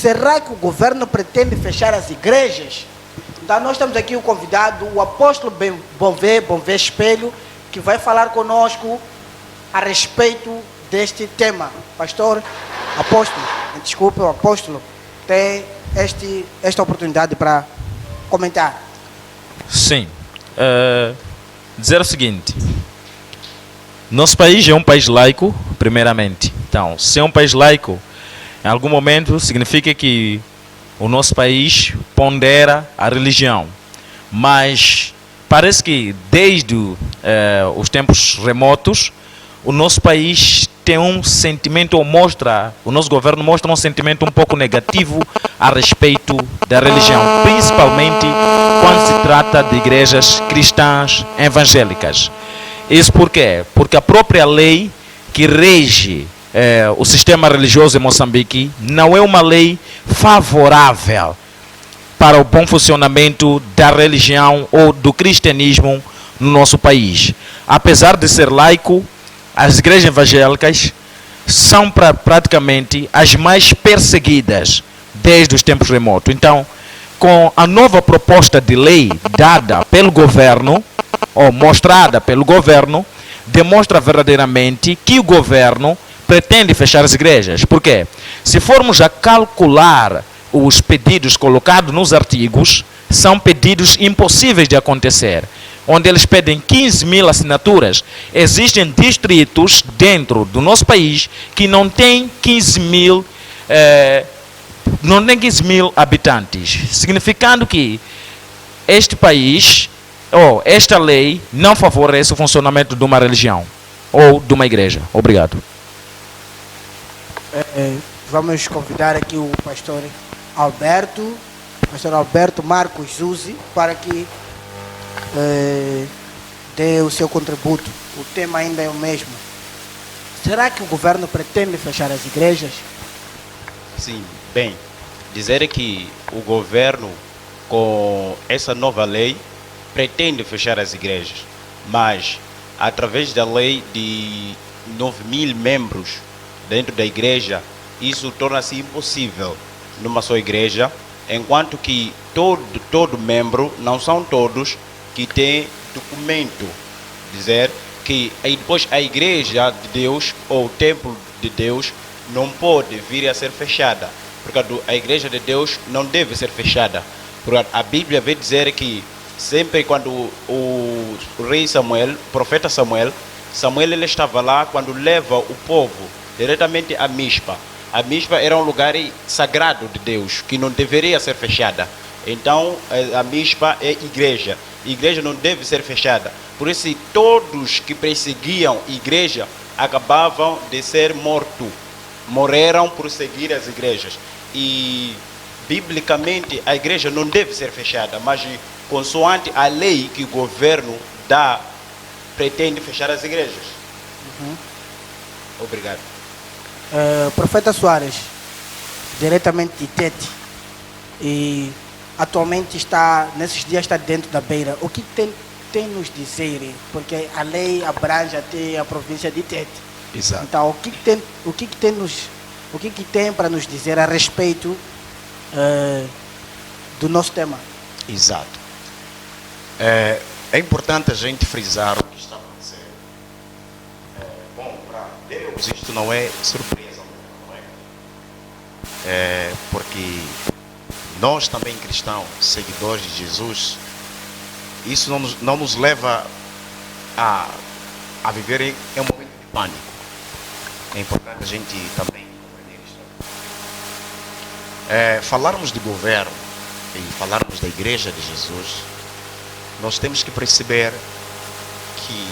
será que o governo pretende fechar as igrejas? Então nós temos aqui o convidado, o apóstolo Bonvé Espelho, que vai falar conosco a respeito deste tema. Pastor, apóstolo, desculpe, o apóstolo tem esta oportunidade para comentar. Sim. Dizer o seguinte: nosso país é um país laico, primeiramente. Então, se é um país laico, em algum momento significa que o nosso país pondera a religião. Mas parece que desde os tempos remotos, o nosso país tem um sentimento, o nosso governo mostra um sentimento um pouco negativo a respeito da religião, principalmente quando se trata de igrejas cristãs evangélicas. Isso por quê? Porque a própria lei que rege o sistema religioso em Moçambique não é uma lei favorável para o bom funcionamento da religião ou do cristianismo no nosso país. Apesar de ser laico, as igrejas evangélicas são praticamente as mais perseguidas desde os tempos remotos. Então, com a nova proposta de lei dada pelo governo, ou mostrada pelo governo, demonstra verdadeiramente que o governo pretende fechar as igrejas. Por quê? Se formos a calcular os pedidos colocados nos artigos, são pedidos impossíveis de acontecer, onde eles pedem 15 mil assinaturas. Existem distritos dentro do nosso país que não têm 15 mil habitantes, significando que este país, ou esta lei, não favorece o funcionamento de uma religião ou de uma igreja. Obrigado. Vamos convidar aqui o pastor Alberto Marcos Zuzi, para que dê o seu contributo. O tema ainda é o mesmo. Será que o governo pretende fechar as igrejas? Sim, bem, dizer que o governo, com essa nova lei, pretende fechar as igrejas, mas através da lei de 9.000 membros dentro da igreja, isso torna-se impossível numa só igreja, enquanto que todo membro, não são todos que têm documento, dizer que depois a igreja de Deus ou o templo de Deus não pode vir a ser fechada, porque a igreja de Deus não deve ser fechada, porque a Bíblia vai dizer que sempre quando o rei Samuel, o profeta Samuel ele estava lá quando leva o povo diretamente a Mispa. A Mispa era um lugar sagrado de Deus, que não deveria ser fechada. Então, a Mispa é igreja. A igreja não deve ser fechada. Por isso, todos que perseguiam a igreja acabavam de ser mortos. Morreram por seguir as igrejas. E, biblicamente, a igreja não deve ser fechada, mas consoante a lei que o governo dá, pretende fechar as igrejas. Obrigado. Profeta Soares, diretamente de Tete, e atualmente nesses dias está dentro da Beira. O que tem nos dizer? Porque a lei abrange até a província de Tete. Exato. Então, o que tem para nos dizer a respeito do nosso tema? Exato. É importante a gente frisar o que está acontecendo. Bom, para Deus isto não é surpresa, não é? Porque nós também cristãos, seguidores de Jesus, isso não nos leva a viver em um momento de pânico. É importante a gente também compreender isso. Falarmos de governo e falarmos da Igreja de Jesus, nós temos que perceber que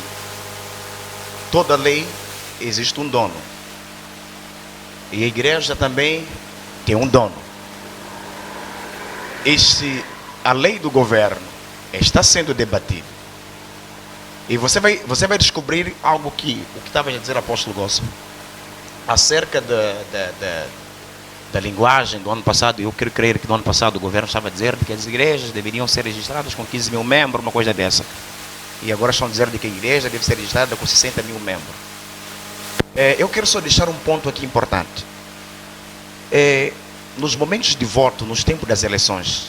toda lei existe um dono. E a igreja também tem um dono. A lei do governo está sendo debatida. E você vai descobrir algo o que estava a dizer o apóstolo Gosso acerca da linguagem do ano passado. Eu quero crer que no ano passado o governo estava a dizer que as igrejas deveriam ser registradas com 15 mil membros, uma coisa dessa. E agora estão dizendo que a igreja deve ser registrada com 60 mil membros. Eu quero só deixar um ponto aqui importante. nos momentos de voto, nos tempos das eleições,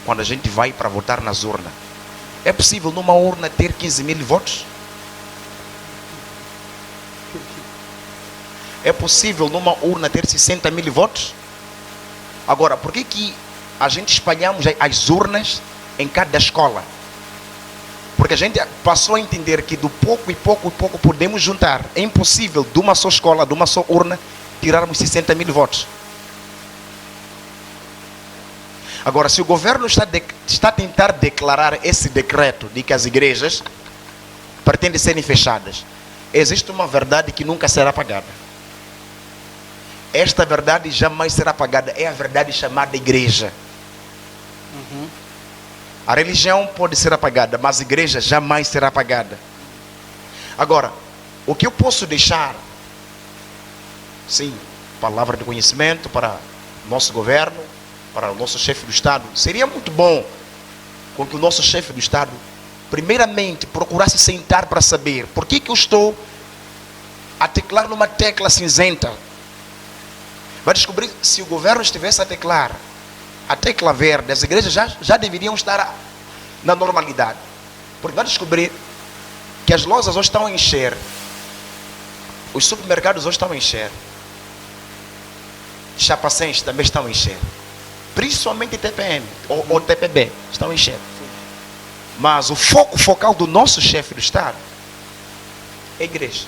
quando a gente vai para votar nas urnas, é possível numa urna ter 15 mil votos? É possível numa urna ter 60 mil votos? Agora, por que a gente espalhamos as urnas em cada escola? Porque a gente passou a entender que do pouco e pouco podemos juntar. É impossível de uma só escola, de uma só urna, tirarmos 60 mil votos. Agora, se o governo está a tentar declarar esse decreto de que as igrejas pretendem serem fechadas, existe uma verdade que nunca será apagada. Esta verdade jamais será apagada. É a verdade chamada igreja. A religião pode ser apagada, mas a igreja jamais será apagada. Agora, o que eu posso deixar, sim, palavra de conhecimento para o nosso governo, para o nosso chefe do Estado, seria muito bom com que o nosso chefe do Estado, primeiramente, procurasse sentar para saber por que eu estou a teclar numa tecla cinzenta. Vai descobrir, se o governo estivesse a teclar a tecla verde, as igrejas já deveriam estar na normalidade. Porque vai descobrir que as lojas hoje estão a encher, os supermercados hoje estão a encher, chapacens também estão a encher, principalmente TPM ou TPB estão a encher. Mas o focal do nosso chefe do Estado é a igreja.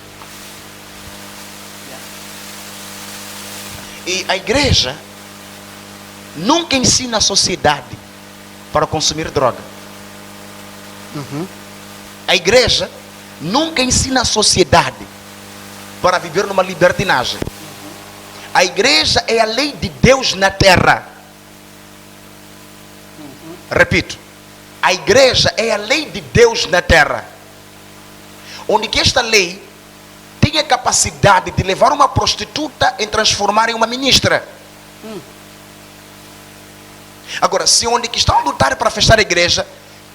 E a igreja nunca ensina a sociedade para consumir droga. A igreja nunca ensina a sociedade para viver numa libertinagem. A igreja é a lei de Deus na terra. Repito, a igreja é a lei de Deus na terra, onde que esta lei tem a capacidade de levar uma prostituta e transformar em uma ministra. Agora, se onde que estão a lutar para fechar a igreja,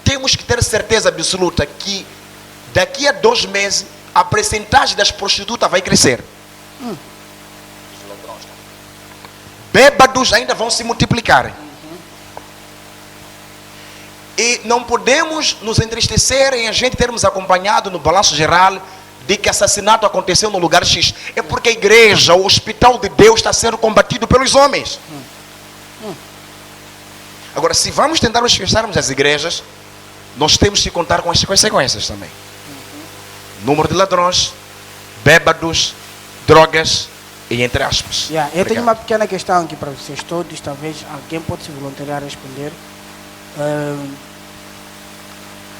temos que ter certeza absoluta que daqui a 2 meses a percentagem das prostitutas vai crescer. Bêbados ainda vão se multiplicar. E não podemos nos entristecer em a gente termos acompanhado no balanço geral de que assassinato aconteceu no lugar X. É porque a igreja, o hospital de Deus está sendo combatido pelos homens. Agora, se vamos tentar nos fecharmos as igrejas, nós temos que contar com as consequências também. Número de ladrões, bêbados, drogas e entre aspas. Eu tenho uma pequena questão aqui para vocês todos. Talvez alguém pode se voluntariar a responder.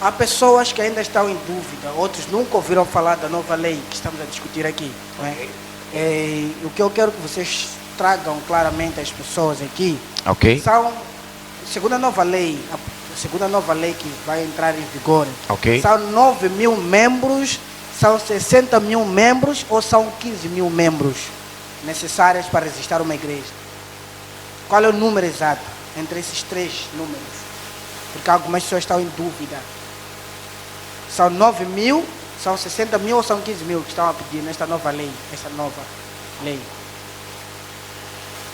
Há pessoas que ainda estão em dúvida, outros nunca ouviram falar da nova lei que estamos a discutir aqui. Não é? O que eu quero que vocês tragam claramente às pessoas aqui são, segundo a nova lei que vai entrar em vigor, são 9 mil membros, são 60 mil membros ou são 15 mil membros necessários para registrar uma igreja? Qual é o número exato entre esses 3 números? Porque algumas pessoas estão em dúvida. São 9 mil, são 60 mil ou são 15 mil que estão a pedir nesta nova lei?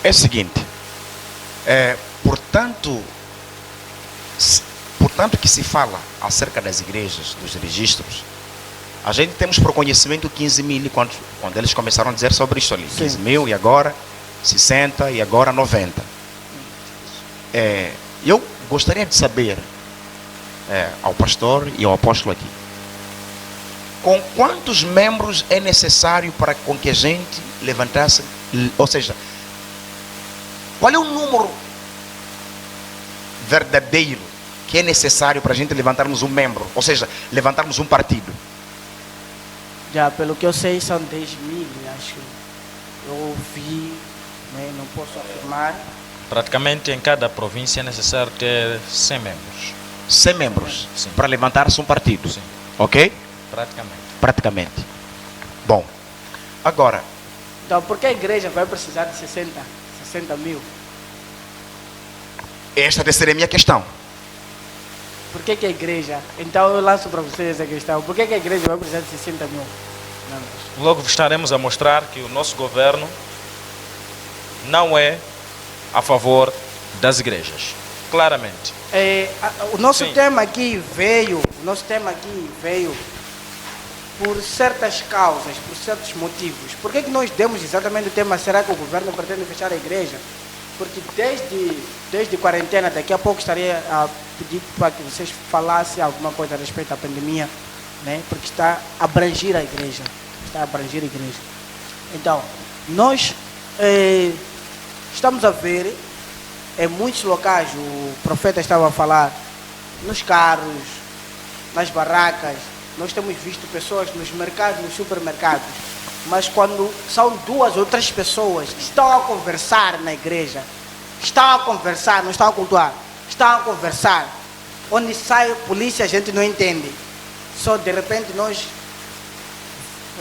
É o seguinte, portanto que se fala acerca das igrejas, dos registros, a gente temos por conhecimento 15 mil quando eles começaram a dizer sobre isso ali. 15 mil e agora 60 e agora 90. Eu gostaria de saber ao pastor e ao apóstolo aqui, com quantos membros é necessário para com que a gente levantasse, ou seja, qual é o número verdadeiro que é necessário para a gente levantarmos um membro, ou seja, levantarmos um partido? Pelo que eu sei, são 10 mil, acho. Eu ouvi, não posso afirmar. Praticamente em cada província é necessário ter 100 membros. 100 membros? Sim. Para levantar-se um partido? Sim. Ok? Praticamente. Bom, agora... Então, por que a igreja vai precisar de 60 mil? Esta deve ser a minha questão. Por que a igreja? Então eu lanço para vocês essa questão. Por que a igreja vai precisar de 60 mil membros? Logo estaremos a mostrar que o nosso governo não é a favor das igrejas. Claramente. O nosso Sim. tema aqui veio, por certas causas, por certos motivos. Por que nós demos exatamente o tema, será que o governo pretende fechar a igreja? Porque desde quarentena, daqui a pouco estaria a pedir para que vocês falassem alguma coisa a respeito da pandemia, né? Porque está a abranger a igreja. Então, nós estamos a ver, em muitos locais, o profeta estava a falar, nos carros, nas barracas, nós temos visto pessoas nos mercados, nos supermercados, mas quando são 2 ou 3 pessoas que estão a conversar na igreja, não estão a cultuar, estão a conversar, onde sai a polícia a gente não entende, só de repente nós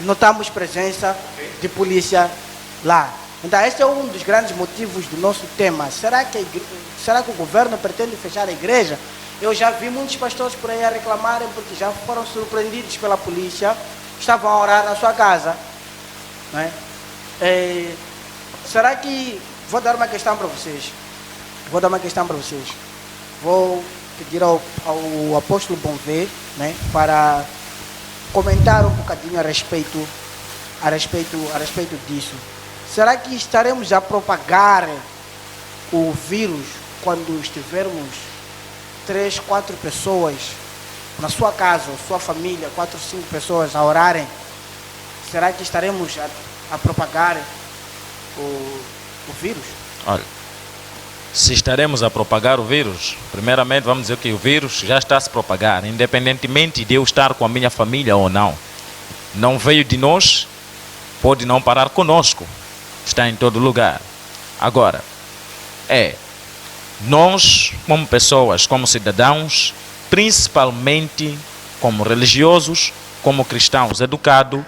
notamos presença de polícia lá. Então esse é um dos grandes motivos do nosso tema. Será que o governo pretende fechar a igreja? Eu já vi muitos pastores por aí a reclamarem porque já foram surpreendidos pela polícia, estavam a orar na sua casa. Não é? Será que... Vou dar uma questão para vocês. Vou pedir ao apóstolo Bonvé, né, para comentar um bocadinho a respeito disso. Será que estaremos a propagar o vírus quando estivermos 3, 4 pessoas na sua casa, ou sua família, 4, 5 pessoas a orarem? Será que estaremos a propagar o vírus? Olha, se estaremos a propagar o vírus, primeiramente vamos dizer que o vírus já está a se propagar, independentemente de eu estar com a minha família ou não. Não veio de nós, pode não parar conosco, está em todo lugar. Agora, nós como pessoas, como cidadãos, principalmente como religiosos, como cristãos educados,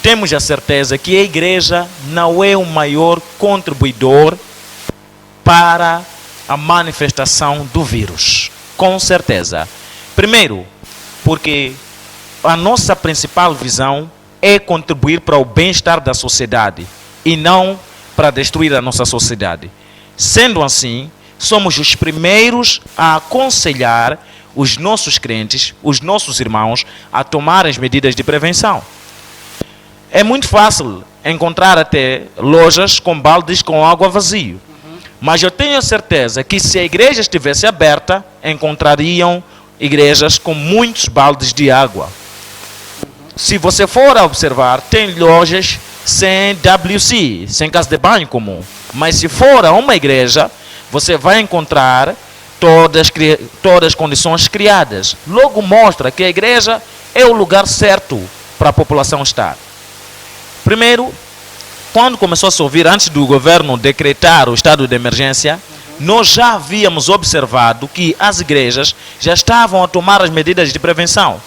temos a certeza que a igreja não é o maior contribuidor para a manifestação do vírus. Com certeza. Primeiro, porque a nossa principal visão é contribuir para o bem-estar da sociedade e não para destruir a nossa sociedade. Sendo assim, somos os primeiros a aconselhar os nossos crentes, os nossos irmãos, a tomar as medidas de prevenção. É muito fácil encontrar até lojas com baldes com água vazio. Mas eu tenho a certeza que se a igreja estivesse aberta, encontrariam igrejas com muitos baldes de água. Se você for a observar, tem lojas sem WC, sem casa de banho comum. Mas se for a uma igreja, você vai encontrar todas as condições criadas. Logo mostra que a igreja é o lugar certo para a população estar. Primeiro, quando começou a se ouvir, antes do governo decretar o estado de emergência, nós já havíamos observado que as igrejas já estavam a tomar as medidas de prevenção.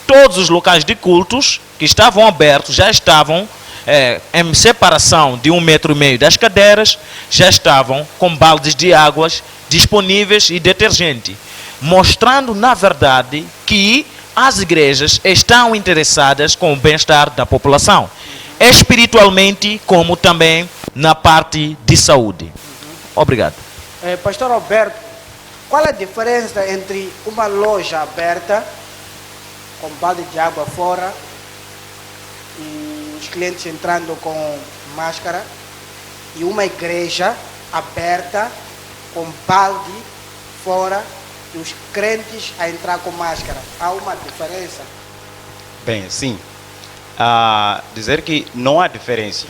Todos os locais de cultos que estavam abertos já estavam em separação de 1,5 metro das cadeiras, já estavam com baldes de águas disponíveis e detergente, mostrando na verdade que as igrejas estão interessadas com o bem-estar da população, espiritualmente como também na parte de saúde. Obrigado. Pastor Alberto, qual é a diferença entre uma loja aberta com balde de água fora e os clientes entrando com máscara e uma igreja aberta com balde fora e os crentes a entrar com máscara? Há uma diferença? Bem, sim. Dizer que não há diferença.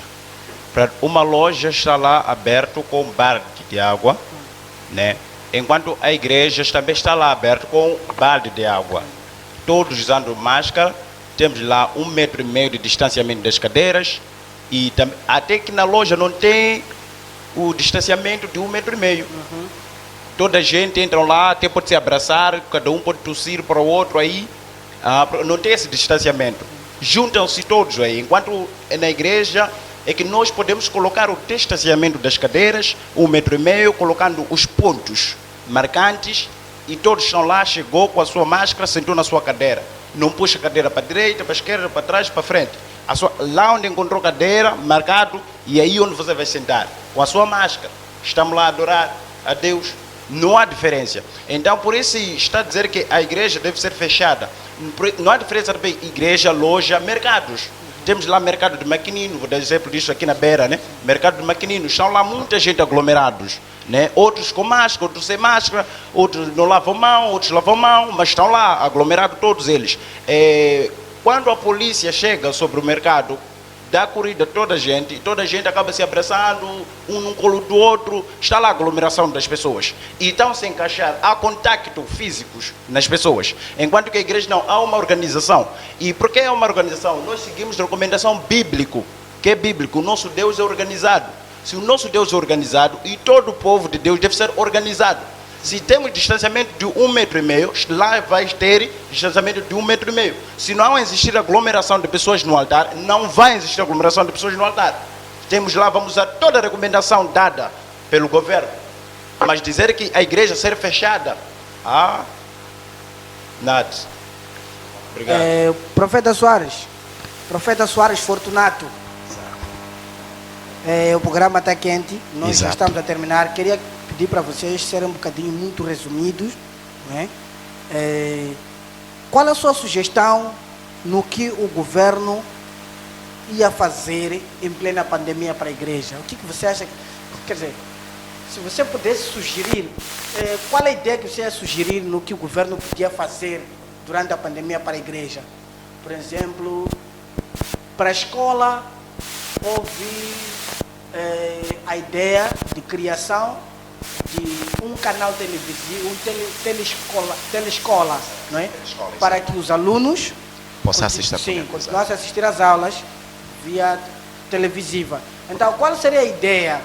Para uma loja está lá aberto com balde de água, né? Enquanto a igreja também está lá aberto com balde de água. Todos usando máscara, temos lá 1,5 metro de distanciamento das cadeiras e até que na loja não tem o distanciamento de 1,5 metro. Toda a gente entra lá, até pode se abraçar, cada um pode tossir para o outro aí, não tem esse distanciamento. Juntam-se todos aí, enquanto na igreja é que nós podemos colocar o distanciamento das cadeiras, 1,5 metro, colocando os pontos marcantes e todos estão lá, chegou com a sua máscara, sentou na sua cadeira. Não puxa a cadeira para a direita, para a esquerda, para trás, para frente. Lá onde encontrou cadeira, marcado, e aí onde você vai sentar, com a sua máscara. estamos lá a adorar a Deus. Não há diferença. Então, por isso está a dizer que a igreja deve ser fechada. Não há diferença entre igreja, loja, mercados. Temos lá mercado de Maquinino, vou dar exemplo disso aqui na beira, né? Mercado de Maquinino, estão lá muita gente aglomerados, né? Outros com máscara, outros sem máscara, outros não lavam mão, outros lavam mão, mas estão lá aglomerados todos eles. Quando a polícia chega sobre o mercado, dá corrida a toda a gente, e toda a gente acaba se abraçando, um no colo do outro, está lá a aglomeração das pessoas. E estão se encaixar, há contacto físicos nas pessoas, enquanto que a igreja não, há uma organização. E por que é uma organização? Nós seguimos a recomendação bíblica, que é bíblico, o nosso Deus é organizado. Se o nosso Deus é organizado, e todo o povo de Deus deve ser organizado. Se temos distanciamento de 1,5 metros, lá vai ter distanciamento de 1,5 metros. Se não existir aglomeração de pessoas no altar, não vai existir aglomeração de pessoas no altar. Temos lá, vamos usar toda a recomendação dada pelo governo. Mas dizer que a igreja ser fechada, nada. Obrigado. Profeta Soares Fortunato. O programa está quente, nós já estamos a terminar. Queria pedir para vocês serem um bocadinho muito resumidos, né? Qual é a sua sugestão no que o governo ia fazer em plena pandemia para a igreja? O que você acha? Quer dizer, se você pudesse sugerir, qual é a ideia que você ia sugerir no que o governo podia fazer durante a pandemia para a igreja? Por exemplo, para a escola, houve a ideia de criação de um canal televisivo, telescola, não é? Para que os alunos possam assistir, continuassem a assistir às aulas via televisiva. Então, qual seria a ideia?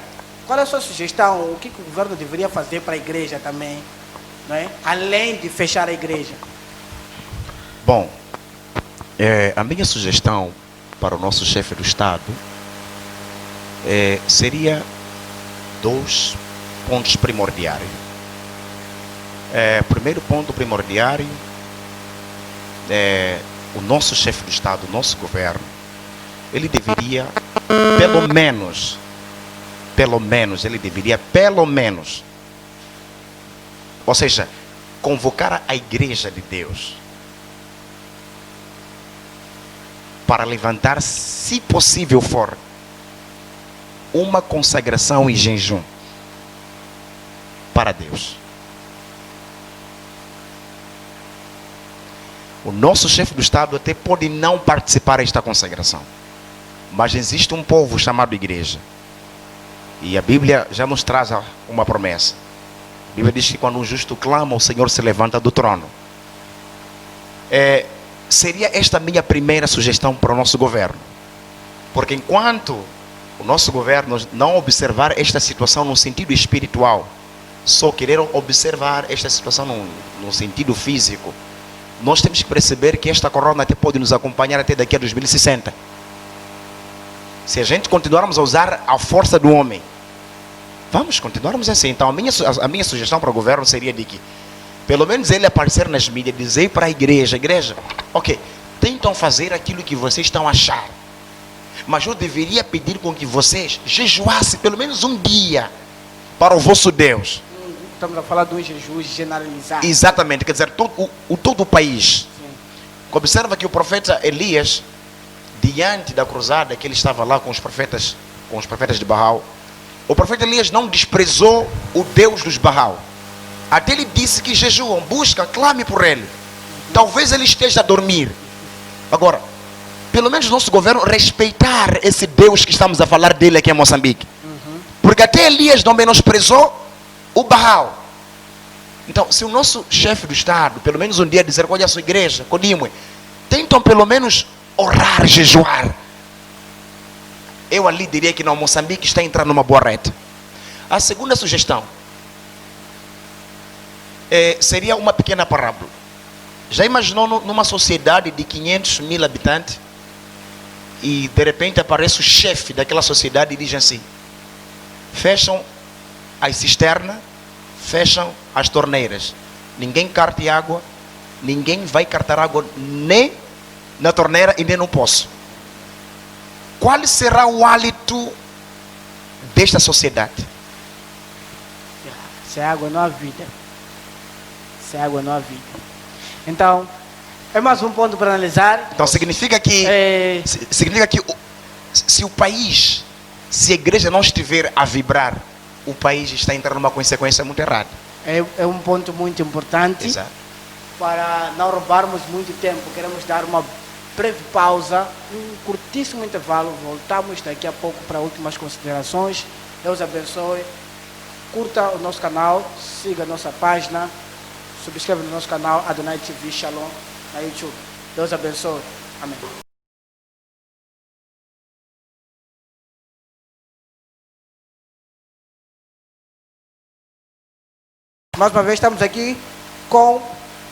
Qual é a sua sugestão? O que o governo deveria fazer para a igreja também, não é? Além de fechar a igreja? Bom, a minha sugestão para o nosso chefe do Estado seria 2 pontos primordiais. Primeiro ponto primordial, o nosso chefe do Estado, o nosso governo, ele deveria, pelo menos, ou seja, convocar a igreja de Deus para levantar, se possível for, uma consagração e jejum para Deus. O nosso chefe do Estado até pode não participar desta consagração, mas existe um povo chamado igreja, e a Bíblia já nos traz uma promessa. A Bíblia diz que quando um justo clama, o Senhor se levanta do trono. Seria esta minha primeira sugestão para o nosso governo, porque enquanto o nosso governo não observar esta situação no sentido espiritual, só querer observar esta situação no sentido físico, nós temos que perceber que esta corona até pode nos acompanhar até daqui a 2060. Se a gente continuarmos a usar a força do homem, vamos continuarmos assim. Então a minha sugestão para o governo seria de que, pelo menos ele aparecer nas mídias, dizer para a igreja, ok, tentam fazer aquilo que vocês estão a achar, mas eu deveria pedir com que vocês jejuassem pelo menos um dia para o vosso Deus. Estamos a falar de um jejum generalizado. Exatamente, quer dizer, todo o país. Sim. Observa que o profeta Elias, diante da cruzada que ele estava lá com os profetas de Baal, o profeta Elias não desprezou o Deus dos Baal. Até ele disse que jejuam, busca, clame por ele. Talvez ele esteja a dormir. Agora, pelo menos nosso governo respeitar esse Deus que estamos a falar dele aqui em Moçambique. Porque até Elias não menosprezou o Baal. Então, se o nosso chefe do Estado, pelo menos um dia, dizer: olha a sua igreja, Codimwe, tentam pelo menos orar, jejuar, eu ali diria que não, Moçambique está entrando numa boa reta. A segunda sugestão seria uma pequena parábola. Já imaginou numa sociedade de 500 mil habitantes e de repente aparece o chefe daquela sociedade e diz assim: fecham as cisternas, fecham as torneiras, ninguém carte água, ninguém vai cartar água nem na torneira e nem no poço. Qual será o hálito desta sociedade? Sem água não há vida. Sem água não há vida. Então, é mais um ponto para analisar. Então significa que, se o país, se a igreja não estiver a vibrar, o país está entrando numa consequência muito errada. É um ponto muito importante. Exato. Para não roubarmos muito tempo, queremos dar uma breve pausa, um curtíssimo intervalo. Voltamos daqui a pouco para últimas considerações. Deus abençoe. Curta o nosso canal, siga a nossa página, subscreva no nosso canal Adonai TV Shalom na YouTube. Deus abençoe. Amém. Mais uma vez estamos aqui com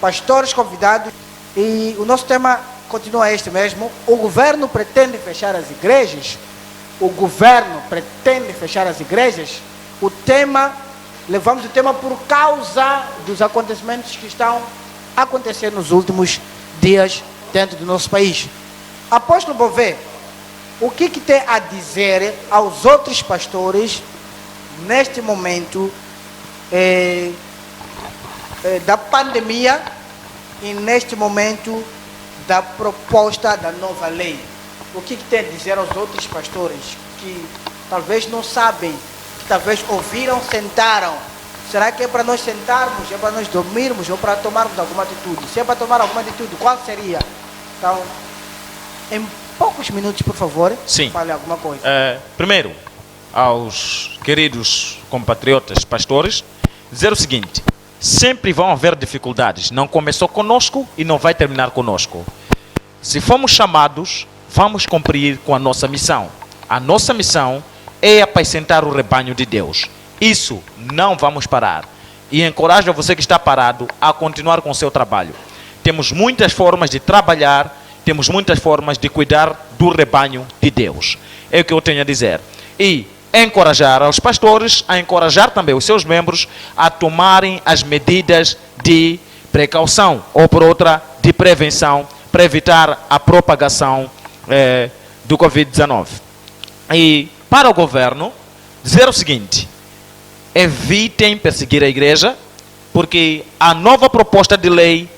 pastores convidados e o nosso tema continua este mesmo. O governo pretende fechar as igrejas? O governo pretende fechar as igrejas? Levamos o tema por causa dos acontecimentos que estão acontecendo nos últimos dias dentro do nosso país. Apóstolo Bové, o que tem a dizer aos outros pastores neste momento da pandemia e neste momento da proposta da nova lei? O que tem a dizer aos outros pastores que talvez não sabem, que talvez ouviram, sentaram? Será que é para nós sentarmos, é para nós dormirmos ou para tomarmos alguma atitude? Se é para tomar alguma atitude, qual seria? Então, em poucos minutos, por favor, sim, fale alguma coisa. Primeiro, aos queridos compatriotas pastores, dizer o seguinte: sempre vão haver dificuldades. Não começou conosco e não vai terminar conosco. Se fomos chamados, vamos cumprir com a nossa missão. A nossa missão é apacentar o rebanho de Deus. Isso não vamos parar. E encorajo você que está parado a continuar com o seu trabalho. Temos muitas formas de trabalhar, temos muitas formas de cuidar do rebanho de Deus. É o que eu tenho a dizer. E encorajar aos pastores, a encorajar também os seus membros a tomarem as medidas de precaução, ou por outra, de prevenção, para evitar a propagação do Covid-19. E para o governo, dizer o seguinte: evitem perseguir a igreja, porque a nova proposta de lei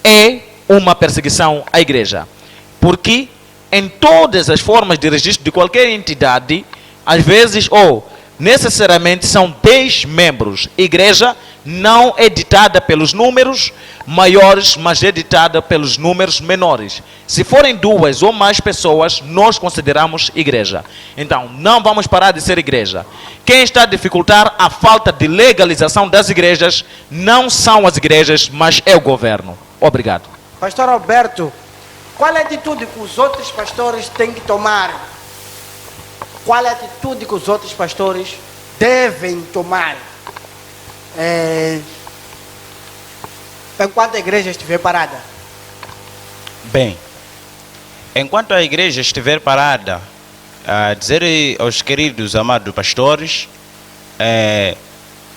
é uma perseguição à igreja. Porque em todas as formas de registro de qualquer entidade, às vezes, ou necessariamente são 10 membros. Igreja não é ditada pelos números maiores, mas é ditada pelos números menores. Se forem 2 ou mais pessoas, nós consideramos igreja. Então, não vamos parar de ser igreja. Quem está a dificultar a falta de legalização das igrejas não são as igrejas, mas é o governo. Obrigado. Pastor Alberto, qual é a atitude que os outros pastores têm que tomar? Qual é a atitude que os outros pastores devem tomar enquanto a igreja estiver parada? Bem, enquanto a igreja estiver parada, dizer aos queridos amados pastores,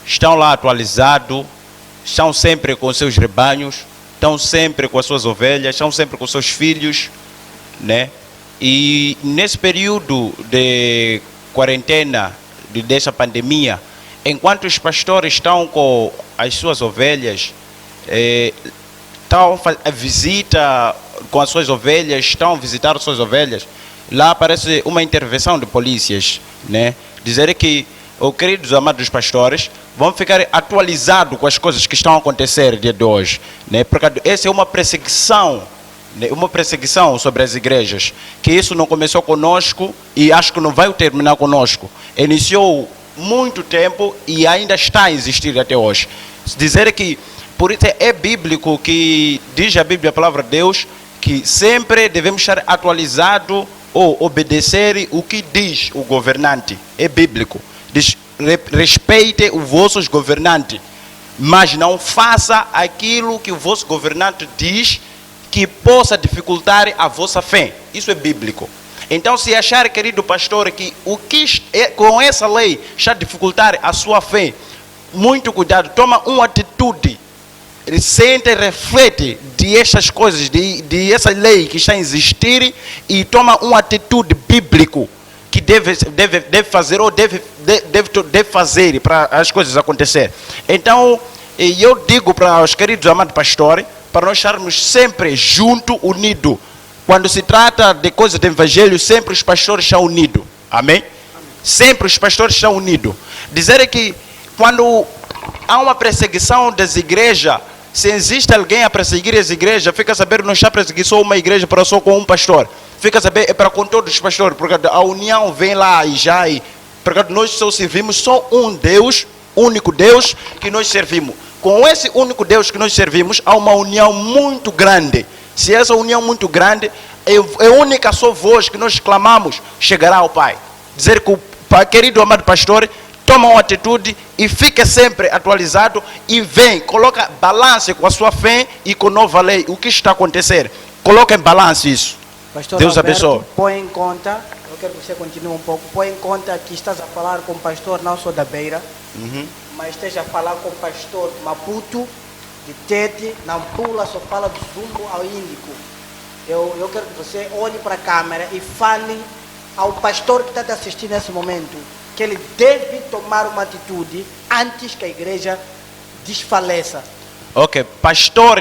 estão lá atualizados, estão sempre com seus rebanhos, estão sempre com as suas ovelhas, estão sempre com seus filhos, né? E nesse período de quarentena, dessa pandemia, enquanto os pastores estão com as suas ovelhas, estão a visita com as suas ovelhas, estão a visitar as suas ovelhas, lá aparece uma intervenção de polícias, né? Dizer que os queridos amados pastores vão ficar atualizados com as coisas que estão a acontecer dia de hoje, né? Porque essa é uma perseguição sobre as igrejas, que isso não começou conosco e acho que não vai terminar conosco. Iniciou muito tempo e ainda está a existir até hoje. Dizer que, por isso é bíblico, que diz a Bíblia, a palavra de Deus, que sempre devemos estar atualizados ou obedecer o que diz o governante. É bíblico. Diz: respeite os vossos governantes, mas não faça aquilo que o vosso governante diz que possa dificultar a vossa fé. Isso é bíblico. Então, se achar, querido pastor, que o que com essa lei está a dificultar a sua fé, muito cuidado, toma uma atitude, sente e reflete de essas coisas, de essa lei que está a existir, e toma uma atitude bíblica, que deve fazer ou deve fazer para as coisas acontecer. Então, eu digo para os queridos amados pastores, para nós estarmos sempre juntos, unidos. Quando se trata de coisas do evangelho, sempre os pastores estão unidos. Amém? Sempre os pastores estão unidos. Dizer que quando há uma perseguição das igrejas, se existe alguém a perseguir as igrejas, fica a saber, não está perseguindo só uma igreja para só com um pastor. Fica a saber, é para com todos os pastores, porque a união vem lá e já, porque nós só servimos só um Deus, único Deus que nós servimos. Com esse único Deus que nós servimos, há uma união muito grande. Se essa união muito grande, é a única só voz que nós clamamos, chegará ao Pai. Dizer que o querido amado pastor toma uma atitude e fica sempre atualizado e vem, coloca balance com a sua fé e com a nova lei. O que está acontecendo? Coloca em balance isso. Pastor Deus Alberto, abençoe. põe em conta, eu quero que você continue um pouco, põe em conta que estás a falar com o pastor não só da Beira, mas esteja a falar com o pastor de Maputo, de Tete, Nampula, só fala do Zumbo ao Índico. Eu quero que você olhe para a câmera e fale ao pastor que está te assistindo nesse momento, que ele deve tomar uma atitude antes que a igreja desfaleça. Ok, pastor,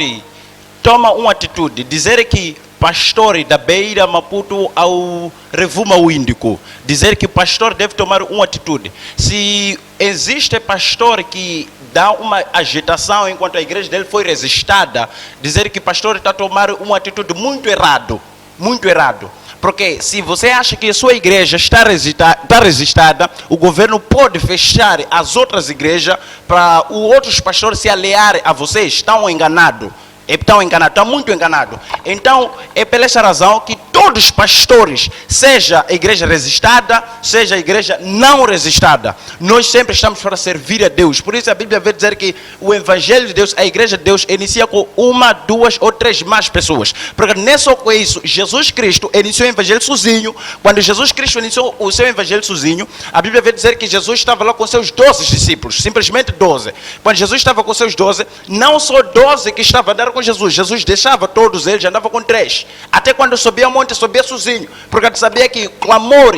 toma uma atitude. Dizer que pastor da Beira, Maputo ao Revuma o Índico. Dizer que o pastor deve tomar uma atitude. Se existe pastor que dá uma agitação enquanto a igreja dele foi resistada, dizer que o pastor está a tomar uma atitude muito errado. Muito errado. Porque se você acha que a sua igreja está resistada, o governo pode fechar as outras igrejas para os outros pastores se aliarem a vocês. Estão enganados. Estão muito enganados. Então, é pela essa razão que todos os pastores, seja a igreja resistada, seja a igreja não resistada, nós sempre estamos para servir a Deus. Por isso a Bíblia vai dizer que o Evangelho de Deus, a igreja de Deus, inicia com uma, duas ou três mais pessoas. Porque nem só com isso, Jesus Cristo iniciou o Evangelho sozinho. Quando Jesus Cristo iniciou o seu Evangelho sozinho, a Bíblia vai dizer que Jesus estava lá com seus 12 discípulos, simplesmente 12. Quando Jesus estava com seus 12, não só 12 que estavam a andar com Jesus, Jesus deixava todos eles, andava com 3. Até quando subia ao monte, subia sozinho, porque ele sabia que clamor,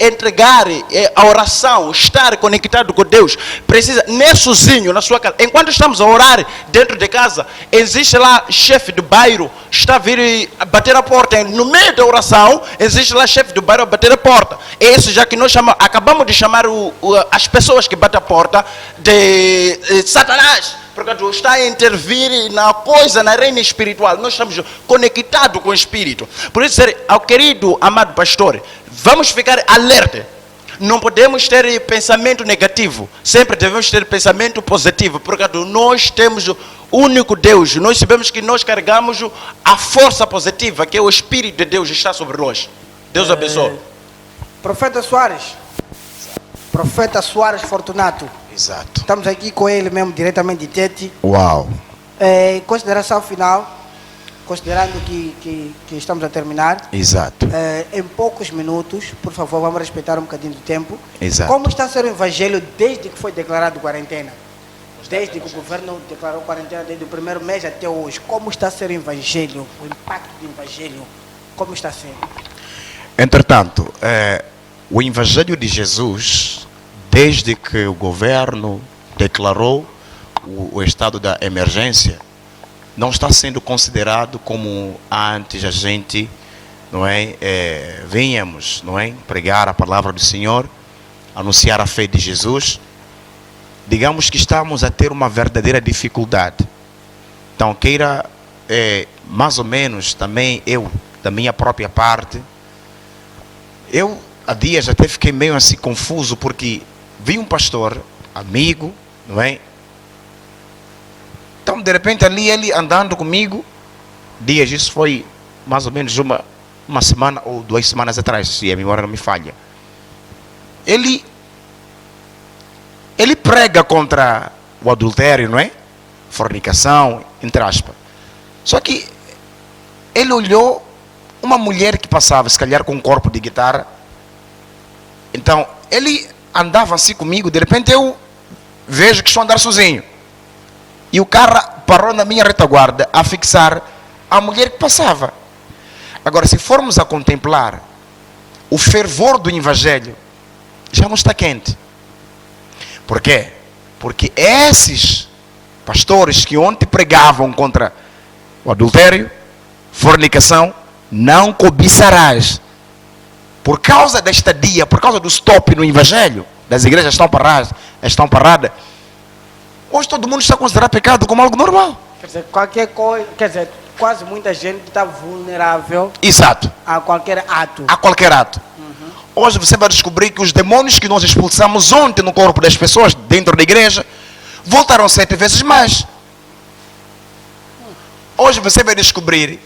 entregar a oração, estar conectado com Deus, precisa nem sozinho na sua casa. Enquanto estamos a orar dentro de casa, existe lá chefe do bairro, está a vir bater a porta. No meio da oração, existe lá chefe do bairro a bater a porta. É isso já que nós acabamos de chamar as pessoas que batem a porta de Satanás. Porque está a intervir na coisa, na reina espiritual. Nós estamos conectados com o Espírito. Por isso, ao querido amado pastor, vamos ficar alerta. Não podemos ter pensamento negativo. Sempre devemos ter pensamento positivo. Porque nós temos o único Deus. Nós sabemos que nós carregamos a força positiva, que é o Espírito de Deus está sobre nós. Deus abençoe. Profeta Soares. Profeta Soares Fortunato. Exato. Estamos aqui com ele mesmo, diretamente de Tete. Uau. Consideração final, considerando que estamos a terminar. Exato. Em poucos minutos, por favor, vamos respeitar um bocadinho do tempo. Exato. Como está a ser o evangelho desde que foi declarado quarentena? Desde que o governo declarou quarentena, desde o primeiro mês até hoje. Como está a ser o evangelho, o impacto do evangelho? Como está sendo? Entretanto, o evangelho de Jesus, desde que o governo declarou o estado da emergência, não está sendo considerado como antes a gente, não é, venhamos, não é, pregar a palavra do Senhor, anunciar a fé de Jesus. Digamos que estamos a ter uma verdadeira dificuldade. Então, queira, mais ou menos, também eu, da minha própria parte, eu há dias até fiquei meio assim confuso, porque vi um pastor, amigo, não é? Então, de repente, ali ele andando comigo, dias, isso foi mais ou menos uma semana ou 2 semanas atrás, se a memória não me falha. Ele prega contra o adultério, não é? Fornicação, entre aspas. Só que ele olhou uma mulher que passava, se calhar com um corpo de guitarra. Então, ele andava assim comigo, de repente eu vejo que estou a andar sozinho. E o carro parou na minha retaguarda a fixar a mulher que passava. Agora, se formos a contemplar o fervor do evangelho já não está quente. Por quê? Porque esses pastores que ontem pregavam contra o adultério, fornicação, não cobiçarás. Por causa desta dia, por causa do stop no evangelho, das igrejas estão paradas, hoje todo mundo está a considerar pecado como algo normal. Quer dizer, qualquer coisa, quer dizer, quase muita gente está vulnerável Exato. a qualquer ato. A qualquer ato. Hoje você vai descobrir que os demônios que nós expulsamos ontem no corpo das pessoas dentro da igreja voltaram 7 vezes mais. Hoje você vai descobrir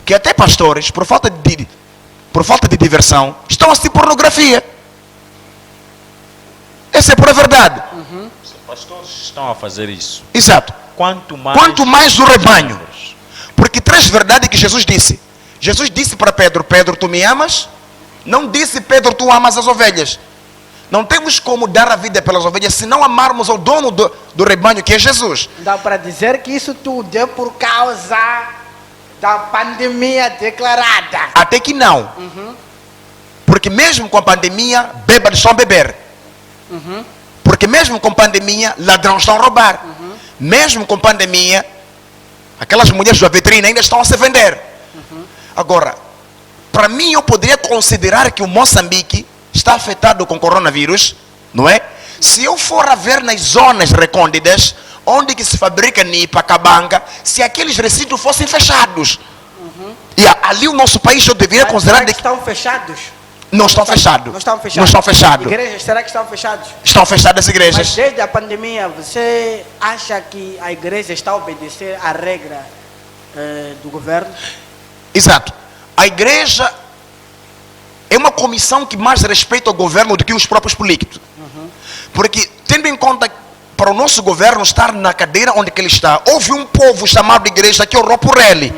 que até pastores, por falta de diversão, estão a assistir pornografia. Essa é pura verdade. Os pastores estão a fazer isso. Exato. Quanto mais o rebanho. Porque 3 verdades que Jesus disse. Jesus disse para Pedro: Pedro, tu me amas? Não disse: Pedro, tu amas as ovelhas. Não temos como dar a vida pelas ovelhas se não amarmos ao dono do rebanho, que é Jesus. Dá para dizer que isso tudo é por causa da pandemia declarada. Até que não. Porque mesmo com a pandemia, bêbados estão a beber. Porque mesmo com pandemia, ladrões estão a roubar. Mesmo com pandemia, aquelas mulheres da vitrine ainda estão a se vender. Agora, para mim, eu poderia considerar que o Moçambique está afetado com coronavírus, não é? Se eu for a ver nas zonas recônditas, onde que se fabrica nipa, cabanga, se aqueles recintos fossem fechados. E ali o nosso país eu deveria considerar será que que estão fechados? não estão fechados. Não estão fechados. Não estão fechados. Igrejas, será que estão fechados? Estão fechadas as Mas igrejas. desde a pandemia, você acha que a igreja está a obedecer à regra do governo? Exato. A igreja é uma comissão que mais respeita o governo do que os próprios políticos. Porque, tendo em conta para o nosso governo estar na cadeira onde que ele está, houve um povo chamado igreja que orou por ele.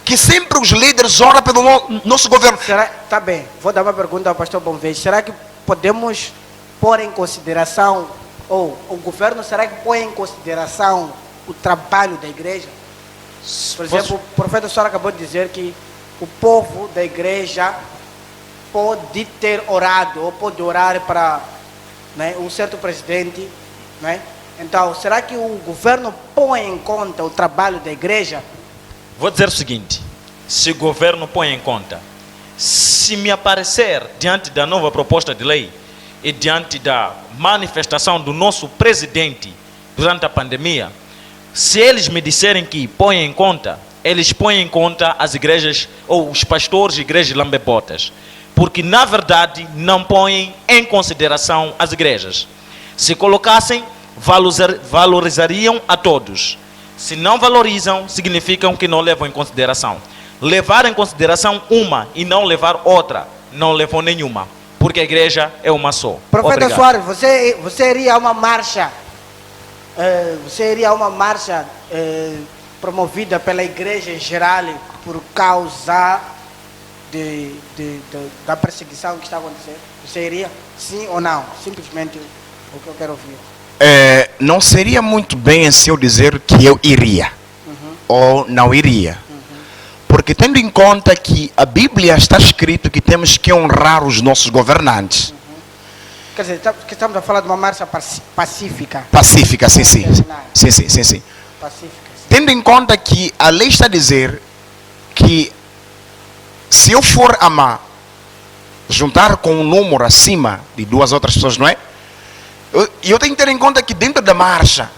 Que sempre os líderes oram pelo nosso governo. Tá bem, vou dar uma pergunta ao pastor Bonvez. Será que podemos pôr em consideração, ou o governo será que põe em consideração o trabalho da igreja? Por exemplo, o profeta Sora acabou de dizer que o povo da igreja pode ter orado, ou pode orar para, né, um certo presidente, né? Então, será que o governo põe em conta o trabalho da igreja? Vou dizer o seguinte: se o governo põe em conta, se me aparecer diante da nova proposta de lei e diante da manifestação do nosso presidente durante a pandemia, se eles me disserem que põem em conta, eles põem em conta as igrejas ou os pastores de igrejas lambebotas, porque na verdade não põem em consideração as igrejas. Se colocassem, valorizariam a todos. Se não valorizam, significam que não levam em consideração. Levar em consideração uma e não levar outra, não levou nenhuma, porque a igreja é uma só. Profeta Obrigado. Soares, você iria a uma marcha, promovida pela igreja em geral por causa da perseguição que está acontecendo? Você iria? Sim ou não? Simplesmente o que eu quero ouvir. Não seria muito bem se eu dizer que eu iria ou não iria. Porque tendo em conta que a Bíblia está escrito que temos que honrar os nossos governantes. Quer dizer, estamos a falar de uma marcha pacífica. Pacífica, sim, sim. Sim. Pacífica. Tendo em conta que a lei está a dizer que se eu for amar, juntar com um número acima de 2 outras pessoas, não é? Eu tenho que ter em conta que dentro da marcha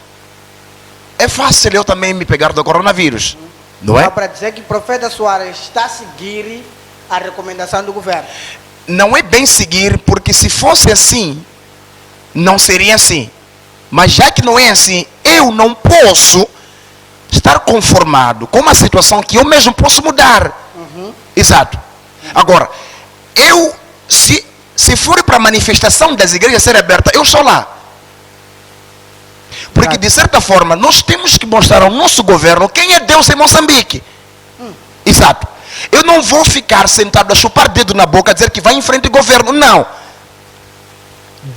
é fácil eu também me pegar do coronavírus, não é? Dá para dizer que o profeta Soares está a seguir a recomendação do governo. Não é bem seguir, porque se fosse assim, não seria assim. Mas já que não é assim, eu não posso estar conformado com uma situação que eu mesmo posso mudar. Exato. Agora, se for para a manifestação das igrejas ser aberta, eu estou lá. Porque de certa forma, nós temos que mostrar ao nosso governo quem é Deus em Moçambique. Exato. Eu não vou ficar sentado a chupar dedo na boca, a dizer que vai em frente ao governo. Não.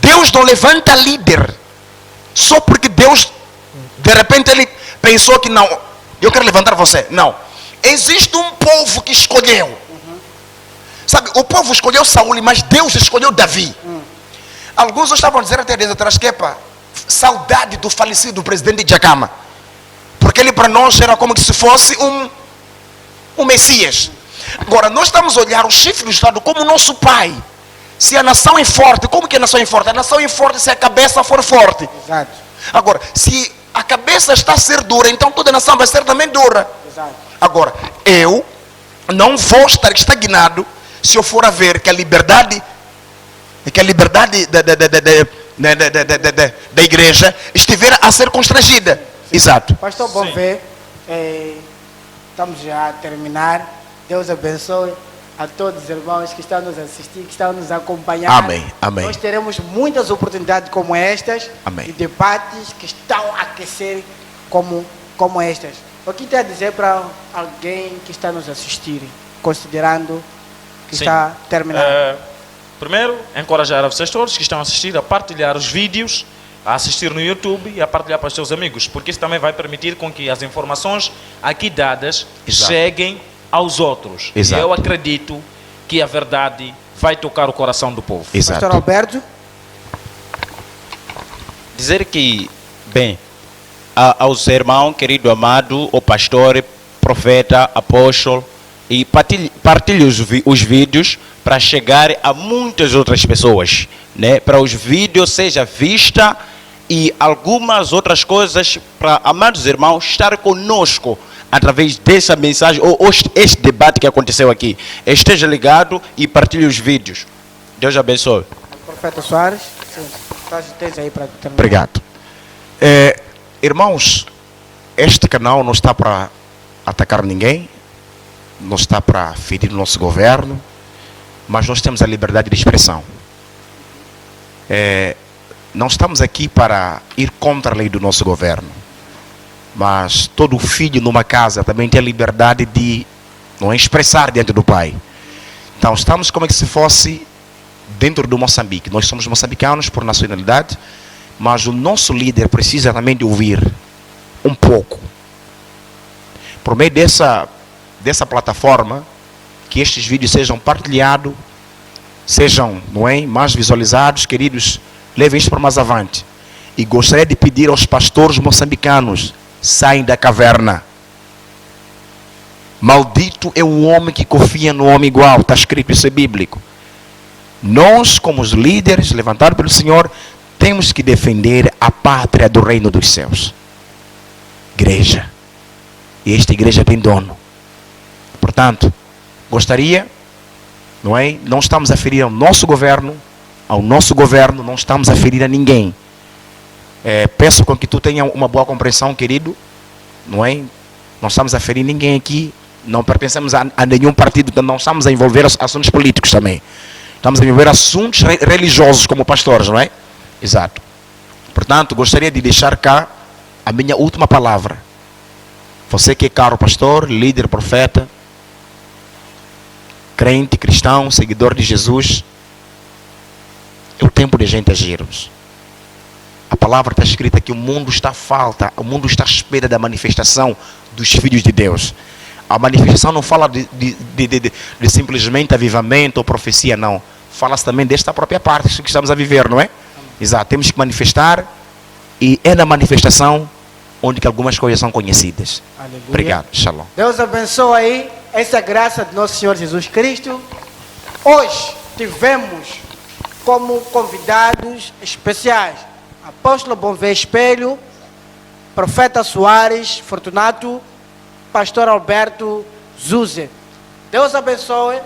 Deus não levanta líder só porque Deus, de repente, ele pensou que não, eu quero levantar você. Não. Existe um povo que escolheu. Sabe, o povo escolheu Saul, mas Deus escolheu Davi. Alguns estavam a dizer até dias atrás que, epa, saudade do falecido presidente Djakama. Porque ele para nós era como se fosse um Messias. Agora, nós estamos a olhar o chefe do Estado como nosso pai. Se a nação é forte, como que a nação é forte? A nação é forte se a cabeça for forte. Exato. Agora, se a cabeça está a ser dura, então toda a nação vai ser também dura. Exato. Agora, eu não vou estar estagnado se eu for a ver que a liberdade da igreja estiver a ser constrangida. Exato. Pastor Bonvé, estamos já a terminar. Deus abençoe a todos os irmãos que estão nos assistindo, que estão nos acompanhando. Amém, amém. Nós teremos muitas oportunidades como estas, Amém. de debates que estão a aquecer como estas. O que tem a dizer para alguém que está nos assistindo, considerando que Sim. está terminando? Primeiro, encorajar a vocês todos que estão a assistir a partilhar os vídeos, a assistir no YouTube e a partilhar para os seus amigos, porque isso também vai permitir com que as informações aqui dadas Exato. cheguem aos outros. Exato. E eu acredito que a verdade vai tocar o coração do povo. Exato. Pastor Alberto? Dizer que, bem, aos irmãos, querido amado, o pastor, profeta, apóstolo, e partilhe os vídeos para chegar a muitas outras pessoas, né? Para os vídeos seja vista e algumas outras coisas para, amados irmãos, estar conosco através dessa mensagem ou este debate que aconteceu aqui. Esteja ligado e partilhe os vídeos. Deus abençoe. Profeta Soares? Sim. Tens aí para terminar. Obrigado. Irmãos, este canal não está para atacar ninguém, não está para ferir o nosso governo, mas nós temos a liberdade de expressão. Não estamos aqui para ir contra a lei do nosso governo, mas todo filho numa casa também tem a liberdade de não expressar diante do pai. Então estamos como se fosse dentro do Moçambique. Nós somos moçambicanos por nacionalidade, mas o nosso líder precisa também de ouvir um pouco. Por meio dessa plataforma, que estes vídeos sejam partilhados, sejam, não é, mais visualizados, queridos, levem isto para mais avante. E gostaria de pedir aos pastores moçambicanos, saem da caverna. Maldito é o homem que confia no homem igual, está escrito, isso é bíblico. Nós, como os líderes levantados pelo Senhor, temos que defender a pátria do reino dos céus. Igreja. E esta igreja tem dono. Portanto, gostaria, não é? Não estamos a ferir ao nosso governo, não estamos a ferir a ninguém. Peço com que tu tenha uma boa compreensão, querido, não é? Não estamos a ferir ninguém aqui, não pertencemos a nenhum partido, não estamos a envolver assuntos políticos também. Estamos a envolver assuntos religiosos como pastores, não é? Exato. Portanto, gostaria de deixar cá a minha última palavra. Você que é caro pastor, líder, profeta, crente, cristão, seguidor de Jesus, é o tempo de a gente agirmos. A palavra está escrita que o mundo está à falta, o mundo está à espera da manifestação dos filhos de Deus. A manifestação não fala de simplesmente avivamento ou profecia, não. Fala-se também desta própria parte, isso que estamos a viver, não é? Exato, temos que manifestar e é na manifestação onde que algumas coisas são conhecidas. Aleluia. Obrigado, shalom. Deus abençoe aí essa graça de nosso Senhor Jesus Cristo. Hoje tivemos como convidados especiais Apóstolo Bonvé Espelho, Profeta Soares Fortunato, Pastor Alberto Zuze. Deus abençoe.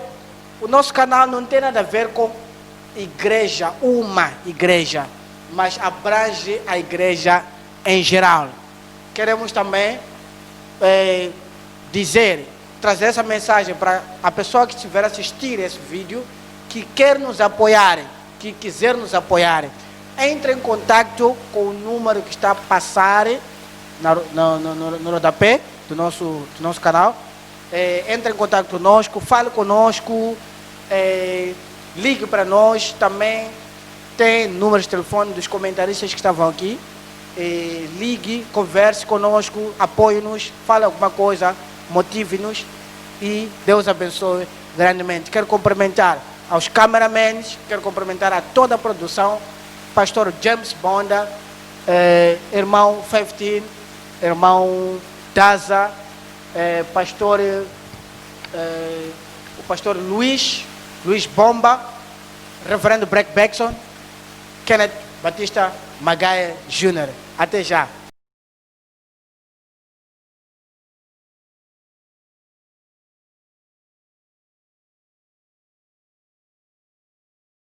O nosso canal não tem nada a ver com igreja, uma igreja, mas abrange a igreja em geral. Queremos também trazer essa mensagem para a pessoa que estiver a assistir esse vídeo, que quer nos apoiar, que quiser nos apoiar. Entre em contato com o número que está a passar no rodapé do nosso canal. Entre em contato conosco, fale conosco, ligue para nós. Também tem números de telefone dos comentaristas que estavam aqui. Ligue, converse conosco, apoie-nos, fale alguma coisa, motive-nos e Deus abençoe grandemente. Quero cumprimentar aos cameramans, quero cumprimentar a toda a produção, pastor James Bonda, irmão 15, irmão Daza, o pastor Luiz Bomba, reverendo Breck Beckson, Kenneth Batista Magaia Jr. Até já.